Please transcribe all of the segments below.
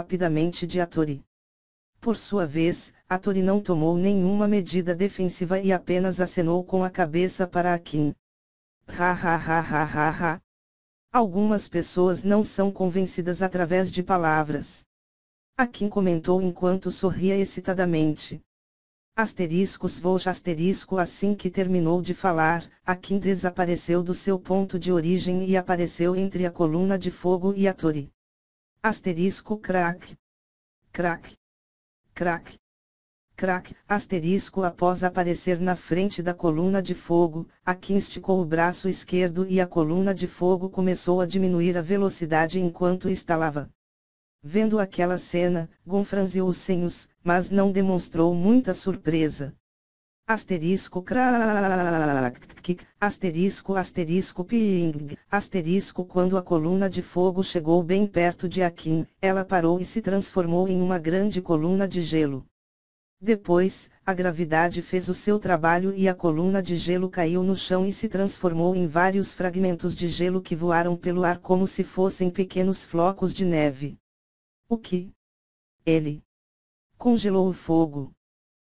rapidamente de Hattori. Por sua vez, Hattori não tomou nenhuma medida defensiva e apenas acenou com a cabeça para Akin. Ha ha ha ha ha ha. Algumas pessoas não são convencidas através de palavras. Akin comentou enquanto sorria excitadamente. Asterisco assim que terminou de falar, Akin desapareceu do seu ponto de origem e apareceu entre a coluna de fogo e Hattori. Crack. Crack. Crack. Crack. Após aparecer na frente da coluna de fogo, Akin esticou o braço esquerdo e a coluna de fogo começou a diminuir a velocidade enquanto estalava. Vendo aquela cena, Gon franziu os senhos, mas não demonstrou muita surpresa. Asterisco ping, asterisco quando a coluna de fogo chegou bem perto de Akin, ela parou e se transformou em uma grande coluna de gelo. Depois, a gravidade fez o seu trabalho e a coluna de gelo caiu no chão e se transformou em vários fragmentos de gelo que voaram pelo ar como se fossem pequenos flocos de neve. O que? Ele congelou o fogo.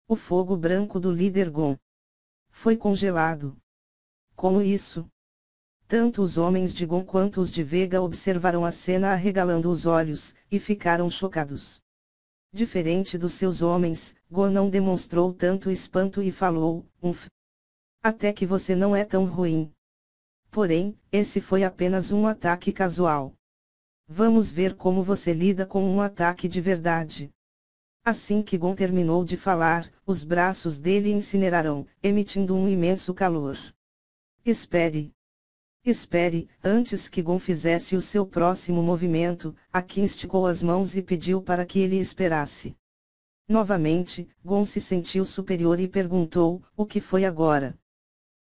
O fogo branco do líder Gon foi congelado. Como isso? Tanto os homens de Gon quanto os de Vega observaram a cena arregalando os olhos, e ficaram chocados. Diferente dos seus homens, Gon não demonstrou tanto espanto e falou, até que você não é tão ruim. Porém, esse foi apenas um ataque casual. Vamos ver como você lida com um ataque de verdade. Assim que Gon terminou de falar, os braços dele incineraram, emitindo um imenso calor. Espere. Espere, antes que Gon fizesse o seu próximo movimento, Akin esticou as mãos e pediu para que ele esperasse. Novamente, Gon se sentiu superior e perguntou, o que foi agora?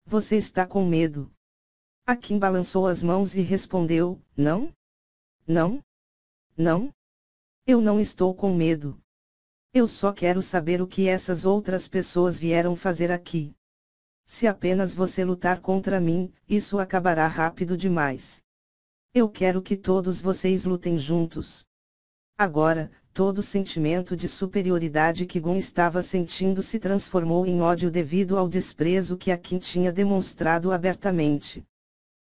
Você está com medo? Akin balançou as mãos e respondeu, não? Não? Não? Eu não estou com medo. Eu só quero saber o que essas outras pessoas vieram fazer aqui. Se apenas você lutar contra mim, isso acabará rápido demais. Eu quero que todos vocês lutem juntos. Agora, todo o sentimento de superioridade que Gon estava sentindo se transformou em ódio devido ao desprezo que Akin tinha demonstrado abertamente.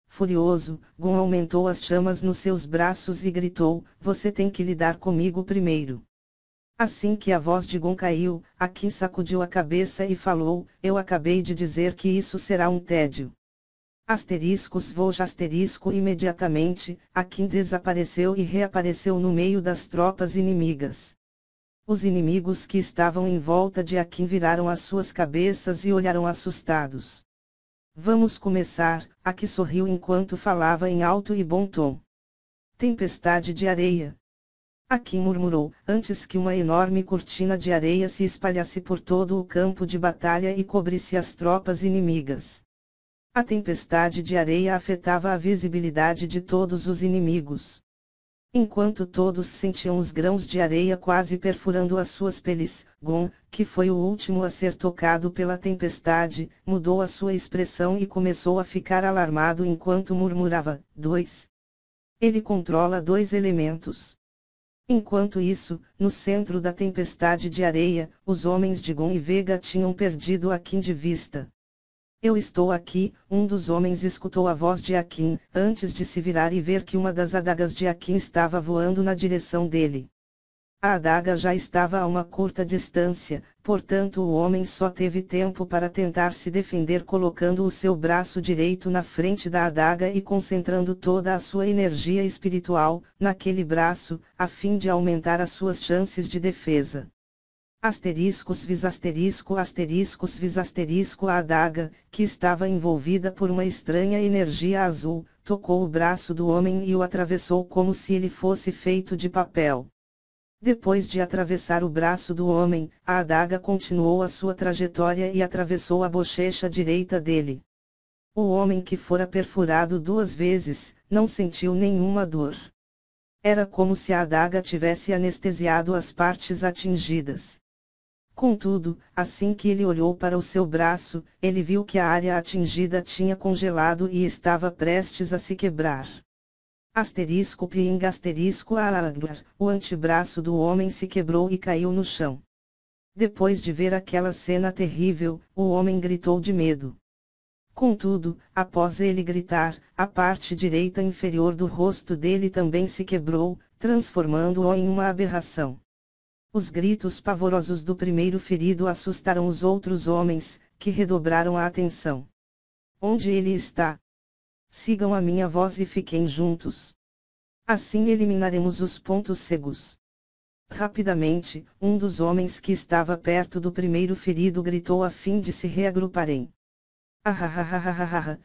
Furioso, Gon aumentou as chamas nos seus braços e gritou, você tem que lidar comigo primeiro. Assim que a voz de Gon caiu, Akin sacudiu a cabeça e falou, eu acabei de dizer que isso será um tédio. Imediatamente, Akin desapareceu e reapareceu no meio das tropas inimigas. Os inimigos que estavam em volta de Akin viraram as suas cabeças e olharam assustados. Vamos começar, Akin sorriu enquanto falava em alto e bom tom. Tempestade de areia. Akin murmurou, antes que uma enorme cortina de areia se espalhasse por todo o campo de batalha e cobrisse as tropas inimigas. A tempestade de areia afetava a visibilidade de todos os inimigos. Enquanto todos sentiam os grãos de areia quase perfurando as suas peles, Gon, que foi o último a ser tocado pela tempestade, mudou a sua expressão e começou a ficar alarmado enquanto murmurava, 2. Ele controla 2 elementos. Enquanto isso, no centro da tempestade de areia, os homens de Gon e Vega tinham perdido Akin de vista. Eu estou aqui, um dos homens escutou a voz de Akin, antes de se virar e ver que uma das adagas de Akin estava voando na direção dele. A adaga já estava a uma curta distância, portanto o homem só teve tempo para tentar se defender colocando o seu braço direito na frente da adaga e concentrando toda a sua energia espiritual, naquele braço, a fim de aumentar as suas chances de defesa. A adaga, que estava envolvida por uma estranha energia azul, tocou o braço do homem e o atravessou como se ele fosse feito de papel. Depois de atravessar o braço do homem, a adaga continuou a sua trajetória e atravessou a bochecha direita dele. O homem que fora perfurado 2 vezes, não sentiu nenhuma dor. Era como se a adaga tivesse anestesiado as partes atingidas. Contudo, assim que ele olhou para o seu braço, ele viu que a área atingida tinha congelado e estava prestes a se quebrar. O antebraço do homem se quebrou e caiu no chão. Depois de ver aquela cena terrível, o homem gritou de medo. Contudo, após ele gritar, a parte direita inferior do rosto dele também se quebrou, transformando-o em uma aberração. Os gritos pavorosos do primeiro ferido assustaram os outros homens, que redobraram a atenção. Onde ele está? Sigam a minha voz e fiquem juntos. Assim eliminaremos os pontos cegos. Rapidamente, um dos homens que estava perto do primeiro ferido gritou a fim de se reagruparem.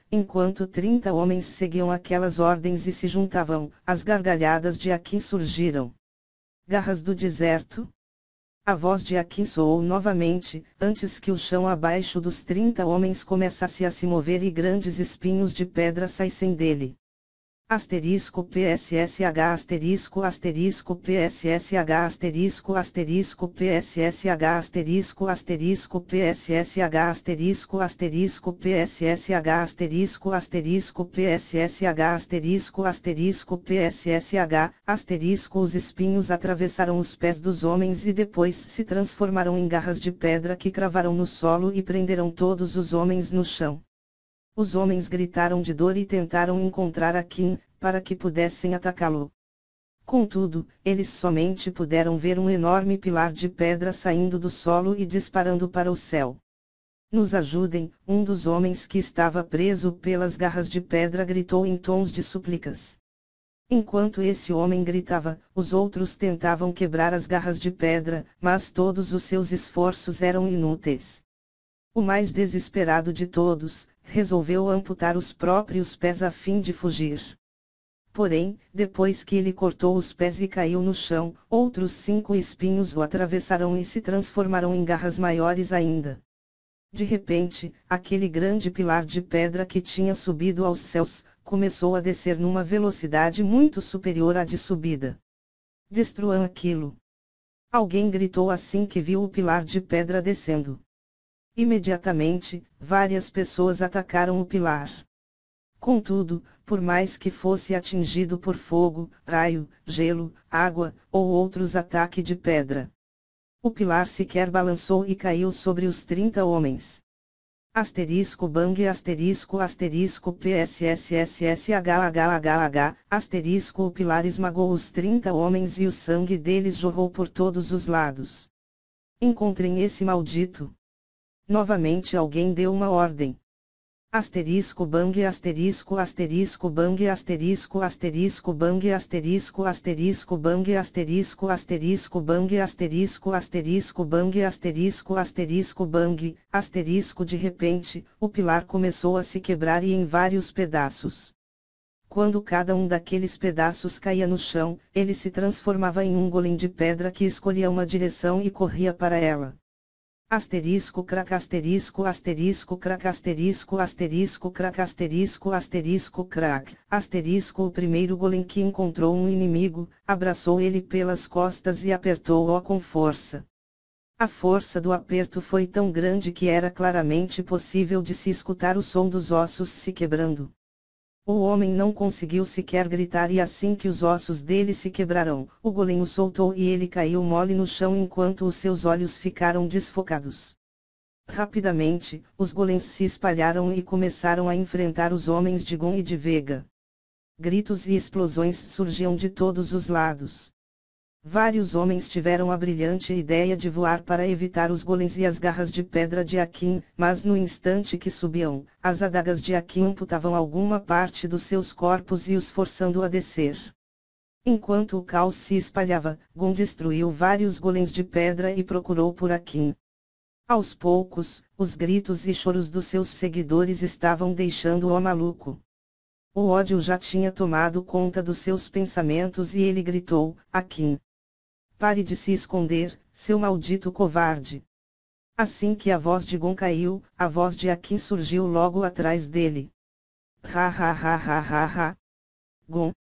Enquanto 30 homens seguiam aquelas ordens e se juntavam, as gargalhadas de Akin surgiram. Garras do deserto? A voz de Akin soou novamente, antes que o chão abaixo dos 30 homens começasse a se mover e grandes espinhos de pedra saíssem dele. Asterisco PSSH asterisco asterisco PSSH asterisco asterisco PSSH asterisco asterisco PSSH asterisco asterisco PSSH asterisco asterisco PSSH asterisco asterisco PSSH asterisco. Os espinhos atravessaram os pés dos homens e depois se transformaram em garras de pedra que cravaram no solo e prenderam todos os homens no chão. Os homens gritaram de dor e tentaram encontrar Akin, para que pudessem atacá-lo. Contudo, eles somente puderam ver um enorme pilar de pedra saindo do solo e disparando para o céu. Nos ajudem, um dos homens que estava preso pelas garras de pedra gritou em tons de súplicas. Enquanto esse homem gritava, os outros tentavam quebrar as garras de pedra, mas todos os seus esforços eram inúteis. O mais desesperado de todos, resolveu amputar os próprios pés a fim de fugir. Porém, depois que ele cortou os pés e caiu no chão, outros 5 espinhos o atravessaram e se transformaram em garras maiores ainda. De repente, aquele grande pilar de pedra que tinha subido aos céus, começou a descer numa velocidade muito superior à de subida. Destruam aquilo! Alguém gritou assim que viu o pilar de pedra descendo. Imediatamente, várias pessoas atacaram o pilar. Contudo, por mais que fosse atingido por fogo, raio, gelo, água, ou outros ataques de pedra, o pilar sequer balançou e caiu sobre os 30 homens. Asterisco bang asterisco asterisco PSSSSHHHH, asterisco. O pilar esmagou os 30 homens e o sangue deles jorrou por todos os lados. Encontrem esse maldito! Novamente alguém deu uma ordem. Asterisco bang asterisco asterisco bang asterisco asterisco bang asterisco asterisco bang asterisco asterisco bang asterisco asterisco bang asterisco asterisco bang asterisco. De repente, o pilar começou a se quebrar e em vários pedaços. Quando cada um daqueles pedaços caía no chão, ele se transformava em um golem de pedra que escolhia uma direção e corria para ela. Asterisco crack asterisco asterisco crack asterisco asterisco crack asterisco asterisco crack asterisco. O primeiro golem que encontrou um inimigo, abraçou ele pelas costas e apertou-o com força. A força do aperto foi tão grande que era claramente possível de se escutar o som dos ossos se quebrando. O homem não conseguiu sequer gritar e assim que os ossos dele se quebraram, o golem o soltou e ele caiu mole no chão enquanto os seus olhos ficaram desfocados. Rapidamente, os golems se espalharam e começaram a enfrentar os homens de Gon e de Vega. Gritos e explosões surgiam de todos os lados. Vários homens tiveram a brilhante ideia de voar para evitar os golems e as garras de pedra de Akin, mas no instante que subiam, as adagas de Akin amputavam alguma parte dos seus corpos e os forçando a descer. Enquanto o caos se espalhava, Gon destruiu vários golems de pedra e procurou por Akin. Aos poucos, os gritos e choros dos seus seguidores estavam deixando-o maluco. O ódio já tinha tomado conta dos seus pensamentos e ele gritou: Akin! Pare de se esconder, seu maldito covarde! Assim que a voz de Gon caiu, a voz de Akin surgiu logo atrás dele. Ha ha ha ha ha ha! Gon!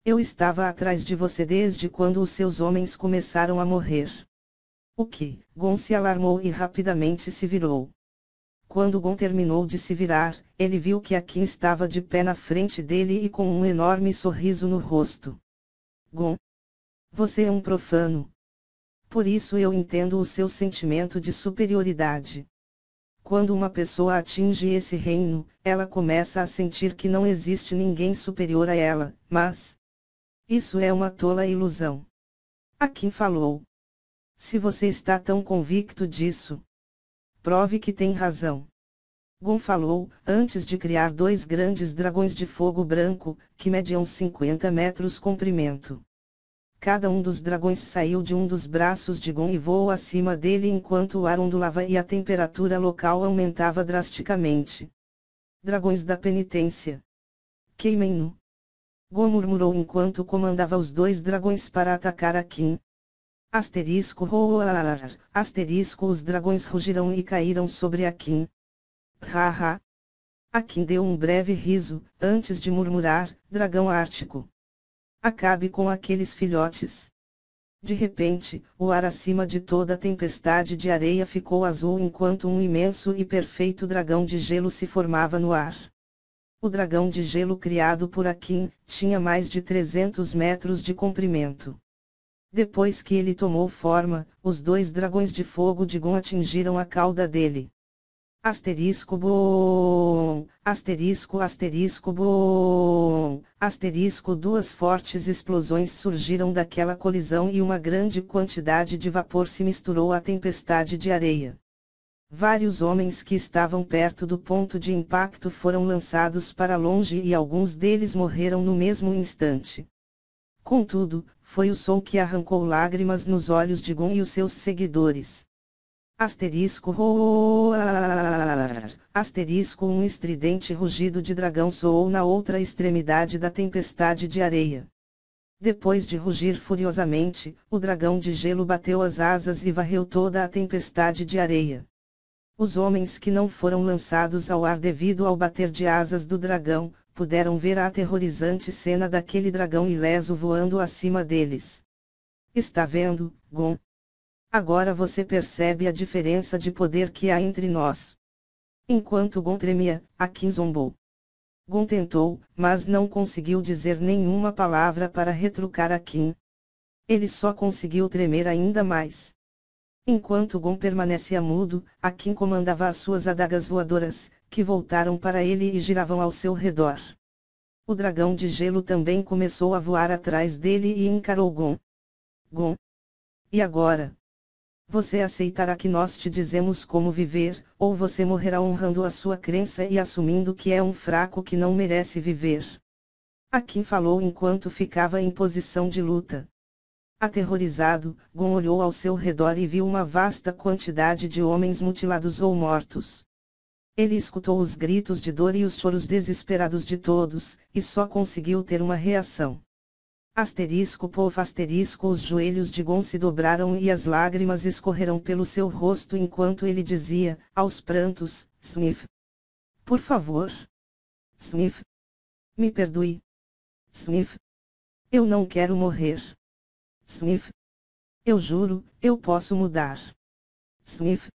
Eu estava atrás de você desde quando os seus homens começaram a morrer. O que? Gon se alarmou e rapidamente se virou. Quando Gon terminou de se virar, ele viu que Akin estava de pé na frente dele e com um enorme sorriso no rosto. Gon! Você é um profano. Por isso eu entendo o seu sentimento de superioridade. Quando uma pessoa atinge esse reino, ela começa a sentir que não existe ninguém superior a ela, mas isso é uma tola ilusão. Akin falou. Se você está tão convicto disso, prove que tem razão. Gon falou, antes de criar 2 grandes dragões de fogo branco, que mediam 50 metros comprimento. Cada um dos dragões saiu de um dos braços de Gon e voou acima dele enquanto o ar ondulava e a temperatura local aumentava drasticamente. Dragões da penitência. Queimem-no! Gon murmurou enquanto comandava os 2 dragões para atacar Akin. Asterisco roar. Asterisco os dragões rugiram e caíram sobre Akin. Haha. Akin deu um breve riso, antes de murmurar, dragão ártico. Acabe com aqueles filhotes. De repente, o ar acima de toda a tempestade de areia ficou azul enquanto um imenso e perfeito dragão de gelo se formava no ar. O dragão de gelo criado por Akin tinha mais de 300 metros de comprimento. Depois que ele tomou forma, os dois dragões de fogo de Gon atingiram a cauda dele. Asterisco bom, asterisco asterisco bom, asterisco duas fortes explosões surgiram daquela colisão e uma grande quantidade de vapor se misturou à tempestade de areia. Vários homens que estavam perto do ponto de impacto foram lançados para longe e alguns deles morreram no mesmo instante. Contudo, foi o som que arrancou lágrimas nos olhos de Gon e os seus seguidores. Asterisco roar. Asterisco um estridente rugido de dragão soou na outra extremidade da tempestade de areia. Depois de rugir furiosamente, o dragão de gelo bateu as asas e varreu toda a tempestade de areia. Os homens que não foram lançados ao ar devido ao bater de asas do dragão, puderam ver a aterrorizante cena daquele dragão ileso voando acima deles. Está vendo, Gon? Agora você percebe a diferença de poder que há entre nós. Enquanto Gon tremia, Akin zombou. Gon tentou, mas não conseguiu dizer nenhuma palavra para retrucar Akin. Ele só conseguiu tremer ainda mais. Enquanto Gon permanecia mudo, Akin comandava as suas adagas voadoras, que voltaram para ele e giravam ao seu redor. O dragão de gelo também começou a voar atrás dele e encarou Gon. Gon. E agora? Você aceitará que nós te dizemos como viver, ou você morrerá honrando a sua crença e assumindo que é um fraco que não merece viver. Akin falou enquanto ficava em posição de luta. Aterrorizado, Gon olhou ao seu redor e viu uma vasta quantidade de homens mutilados ou mortos. Ele escutou os gritos de dor e os choros desesperados de todos, e só conseguiu ter uma reação. Asterisco povo asterisco os joelhos de Gon se dobraram e as lágrimas escorreram pelo seu rosto enquanto ele dizia, aos prantos, Sniff. Por favor. Sniff. Me perdoe. Sniff. Eu não quero morrer. Sniff. Eu juro, eu posso mudar. Sniff.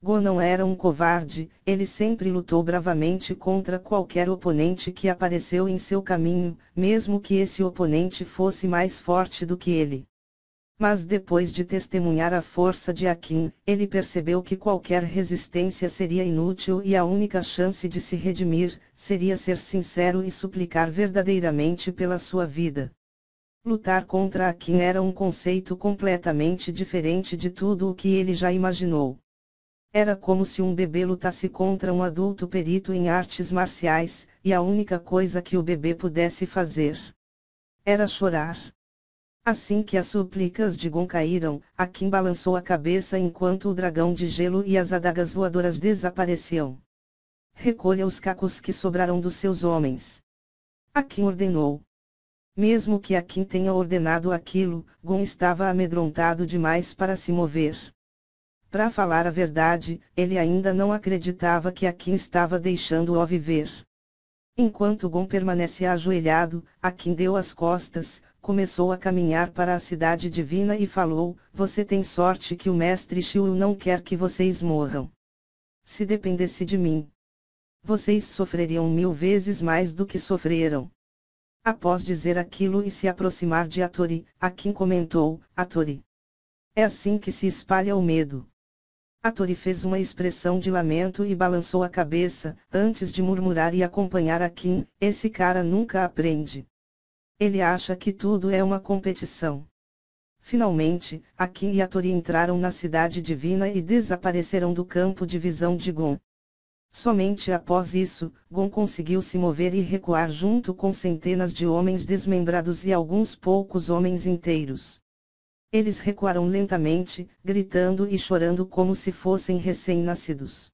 Gon não era um covarde, ele sempre lutou bravamente contra qualquer oponente que apareceu em seu caminho, mesmo que esse oponente fosse mais forte do que ele. Mas depois de testemunhar a força de Akin, ele percebeu que qualquer resistência seria inútil e a única chance de se redimir, seria ser sincero e suplicar verdadeiramente pela sua vida. Lutar contra Akin era um conceito completamente diferente de tudo o que ele já imaginou. Era como se um bebê lutasse contra um adulto perito em artes marciais, e a única coisa que o bebê pudesse fazer era chorar. Assim que as súplicas de Gon caíram, Akin balançou a cabeça enquanto o dragão de gelo e as adagas voadoras desapareciam. Recolha os cacos que sobraram dos seus homens. Akin ordenou. Mesmo que Akin tenha ordenado aquilo, Gon estava amedrontado demais para se mover. Para falar a verdade, ele ainda não acreditava que Akin estava deixando-o viver. Enquanto Gon permanecia ajoelhado, Akin deu as costas, começou a caminhar para a cidade divina e falou, você tem sorte que o mestre Xiu não quer que vocês morram. Se dependesse de mim, vocês sofreriam 1000 vezes mais do que sofreram. Após dizer aquilo e se aproximar de Hattori, Akin comentou, Hattori. É assim que se espalha o medo. Hattori fez uma expressão de lamento e balançou a cabeça, antes de murmurar e acompanhar Akin, esse cara nunca aprende. Ele acha que tudo é uma competição. Finalmente, Akin e Hattori entraram na cidade divina e desapareceram do campo de visão de Gon. Somente após isso, Gon conseguiu se mover e recuar junto com centenas de homens desmembrados e alguns poucos homens inteiros. Eles recuaram lentamente, gritando e chorando como se fossem recém-nascidos.